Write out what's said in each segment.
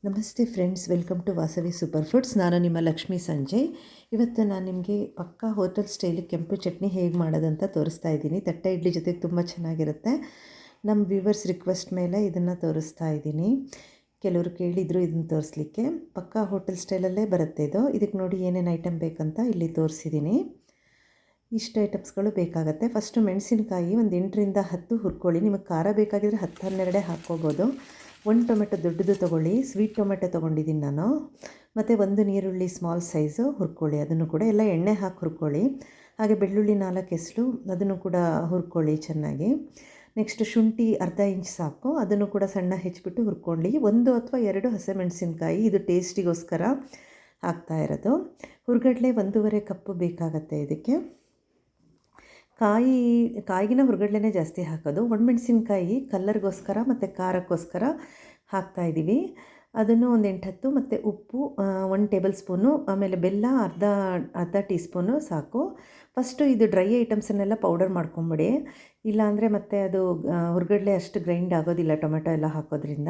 ನಮಸ್ತೆ friends, welcome to Vasavi super foods. ನಾನು ನಿಮ್ಮ ಲಕ್ಷ್ಮೀ ಸಂಜಯ್. ಇವತ್ತು ನಾನು ನಿಮಗೆ ಪಕ್ಕಾ ಹೋಟೆಲ್ ಸ್ಟೈಲ್ ಕೆಂಪು ಚಟ್ನಿ ಹೇಗೆ ಮಾಡೋದಂತ ತೋರಿಸ್ತಾ ಇದ್ದೀನಿ. ತಟ್ಟೆ ಇಡ್ಲಿ ಜೊತೆಗೆ ತುಂಬ ಚೆನ್ನಾಗಿರುತ್ತೆ. ನಮ್ಮ ವ್ಯೂವರ್ಸ್ ರಿಕ್ವೆಸ್ಟ್ ಮೇಲೆ ಇದನ್ನು ತೋರಿಸ್ತಾ ಇದ್ದೀನಿ. ಕೆಲವರು ಕೇಳಿದರು ಇದನ್ನು ತೋರಿಸ್ಲಿಕ್ಕೆ. ಪಕ್ಕಾ ಹೋಟೆಲ್ ಸ್ಟೈಲಲ್ಲೇ ಬರುತ್ತೆ ಇದು. ಇದಕ್ಕೆ ನೋಡಿ ಏನೇನು ಐಟಮ್ ಬೇಕಂತ ಇಲ್ಲಿ ತೋರಿಸಿದ್ದೀನಿ. ಇಷ್ಟು ಐಟಮ್ಸ್ಗಳು ಬೇಕಾಗುತ್ತೆ. ಫಸ್ಟು ಮೆಣಸಿನಕಾಯಿ ಒಂದು 8ರಿಂದ 10 ಹುರ್ಕೊಳ್ಳಿ. ನಿಮಗೆ ಖಾರ ಬೇಕಾಗಿದ್ದರೆ 10-12 ಹಾಕ್ಕೋಬೋದು. 1 ಟೊಮೆಟೊ ದೊಡ್ಡದು ತೊಗೊಳ್ಳಿ. ಸ್ವೀಟ್ ಟೊಮೆಟೊ ತೊಗೊಂಡಿದ್ದೀನಿ ನಾನು. ಮತ್ತು 1 ನೀರುಳ್ಳಿ ಸ್ಮಾಲ್ ಸೈಜು ಹುರ್ಕೊಳ್ಳಿ. ಅದನ್ನು ಕೂಡ ಎಲ್ಲ ಎಣ್ಣೆ ಹಾಕಿ ಹುರ್ಕೊಳ್ಳಿ. ಹಾಗೆ ಬೆಳ್ಳುಳ್ಳಿ 4 ಎಸಳು, ಅದನ್ನು ಕೂಡ ಹುರ್ಕೊಳ್ಳಿ ಚೆನ್ನಾಗಿ. ನೆಕ್ಸ್ಟ್ ಶುಂಠಿ ಅರ್ಧ ಇಂಚ್ ಸಾಕು, ಅದನ್ನು ಕೂಡ ಸಣ್ಣ ಹೆಚ್ಚಿಬಿಟ್ಟು ಹುರ್ಕೊಳ್ಳಿ. 1 ಅಥವಾ 2 ಹಸಿಮೆಣಸಿನ್ಕಾಯಿ, ಇದು ಟೇಸ್ಟಿಗೋಸ್ಕರ ಹಾಕ್ತಾ ಇರೋದು. ಹುರ್ಗಡ್ಲೆ 1.5 ಕಪ್ಪು ಬೇಕಾಗತ್ತೆ ಇದಕ್ಕೆ. ಕಾಯಿಗಿನ ಹುರ್ಗಡ್ಲೆನೇ ಜಾಸ್ತಿ ಹಾಕೋದು. ಒಣಮೆಣಸಿನ್ಕಾಯಿ ಕಲ್ಲರ್ಗೋಸ್ಕರ ಮತ್ತು ಖಾರಕ್ಕೋಸ್ಕರ ಹಾಕ್ತಾಯಿದ್ದೀವಿ. ಅದನ್ನು ಒಂದು 8-10 ಮತ್ತು ಉಪ್ಪು 1 ಟೇಬಲ್ ಸ್ಪೂನು, ಆಮೇಲೆ ಬೆಲ್ಲ ಅರ್ಧ ಟೀ ಸ್ಪೂನು ಸಾಕು. ಫಸ್ಟು ಇದು ಡ್ರೈ ಐಟಮ್ಸನ್ನೆಲ್ಲ ಪೌಡರ್ ಮಾಡ್ಕೊಂಬಿಡಿ, ಇಲ್ಲಾಂದರೆ ಮತ್ತು ಅದು ಹುರ್ಗಡ್ಲೆ ಅಷ್ಟು ಗ್ರೈಂಡ್ ಆಗೋದಿಲ್ಲ ಟೊಮೆಟೊ ಎಲ್ಲ ಹಾಕೋದ್ರಿಂದ.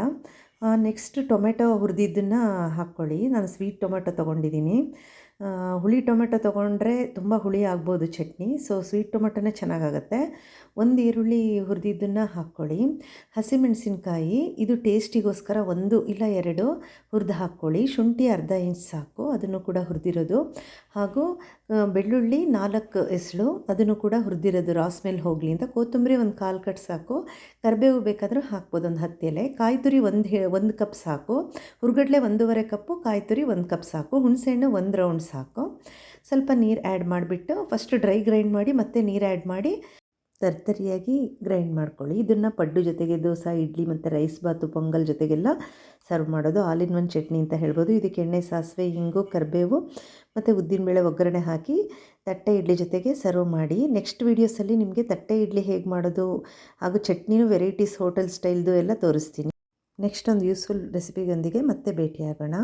ನೆಕ್ಸ್ಟ್ ಟೊಮೆಟೊ ಹುರಿದಿದ್ದನ್ನು ಹಾಕ್ಕೊಳ್ಳಿ. ನಾನು ಸ್ವೀಟ್ ಟೊಮೆಟೊ ತೊಗೊಂಡಿದ್ದೀನಿ. ಹುಳಿ ಟೊಮೆಟೊ ತೊಗೊಂಡ್ರೆ ತುಂಬ ಹುಳಿ ಆಗ್ಬೋದು ಚಟ್ನಿ, ಸೊ ಸ್ವೀಟ್ ಟೊಮೆಟೊನೇ ಚೆನ್ನಾಗಾಗತ್ತೆ. 1 ಈರುಳ್ಳಿ ಹುರಿದಿದ್ದನ್ನು ಹಾಕ್ಕೊಳ್ಳಿ. ಹಸಿಮೆಣಸಿನ್ಕಾಯಿ ಇದು ಟೇಸ್ಟಿಗೋಸ್ಕರ 1 ಇಲ್ಲ 2 ಹುರಿದು ಹಾಕ್ಕೊಳ್ಳಿ. ಶುಂಠಿ ಅರ್ಧ ಇಂಚ್ ಸಾಕು, ಅದನ್ನು ಕೂಡ ಹುರಿದಿರೋದು. ಹಾಗೂ ಬೆಳ್ಳುಳ್ಳಿ 4 ಎಸಳು, ಅದನ್ನು ಕೂಡ ಹುರಿದಿರೋದು, ರಾ ಸ್ಮೆಲ್ ಹೋಗಲಿ ಅಂತ. ಕೊತ್ತಂಬರಿ 1 ಕಾಲು ಕಟ್ ಸಾಕು. ಕರಿಬೇವು ಬೇಕಾದರೂ ಹಾಕ್ಬೋದು, ಒಂದು 10 ಎಲೆ. ಕಾಯಿ ತುರಿ 1 ಕಪ್ ಸಾಕು. ಹುರ್ಗಡ್ಲೆ 1.5 ಕಪ್ಪು, ಕಾಯಿ ತುರಿ 1 ಕಪ್ ಸಾಕು. ಹುಣಸೆಹಣ್ಣು 1 ರೌಂಡ್ ಸಾಕು. ಸ್ವಲ್ಪ ನೀರು ಆ್ಯಡ್ ಮಾಡಿಬಿಟ್ಟು ಫಸ್ಟ್ ಡ್ರೈ ಗ್ರೈಂಡ್ ಮಾಡಿ ಮತ್ತೆ ನೀರು ಆ್ಯಡ್ ಮಾಡಿ ತರ್ತರಿಯಾಗಿ ಗ್ರೈಂಡ್ ಮಾಡ್ಕೊಳ್ಳಿ. ಇದನ್ನು ಪಡ್ಡು ಜೊತೆಗೆ, ದೋಸೆ, ಇಡ್ಲಿ ಮತ್ತು ರೈಸ್ ಬಾತು, ಪೊಂಗಲ್ ಜೊತೆಗೆಲ್ಲ ಸರ್ವ್ ಮಾಡೋದು. ಆಲ್ ಇನ್ ಒನ್ ಚಟ್ನಿ ಅಂತ ಹೇಳ್ಬೋದು. ಇದಕ್ಕೆ ಎಣ್ಣೆ, ಸಾಸಿವೆ, ಇಂಗು, ಕರಿಬೇವು ಮತ್ತು ಉದ್ದಿನಬೇಳೆ ಒಗ್ಗರಣೆ ಹಾಕಿ ತಟ್ಟೆ ಇಡ್ಲಿ ಜೊತೆಗೆ ಸರ್ವ್ ಮಾಡಿ. ನೆಕ್ಸ್ಟ್ ವೀಡಿಯೋಸಲ್ಲಿ ನಿಮಗೆ ತಟ್ಟೆ ಇಡ್ಲಿ ಹೇಗೆ ಮಾಡೋದು ಹಾಗೂ ಚಟ್ನಿನೂ ವೆರೈಟೀಸ್ ಹೋಟೆಲ್ ಸ್ಟೈಲ್ದು ಎಲ್ಲ ತೋರಿಸ್ತೀನಿ. ನೆಕ್ಸ್ಟ್ ಒಂದು ಯೂಸ್ಫುಲ್ ರೆಸಿಪಿಯೊಂದಿಗೆ ಮತ್ತೆ ಭೇಟಿಯಾಗೋಣ.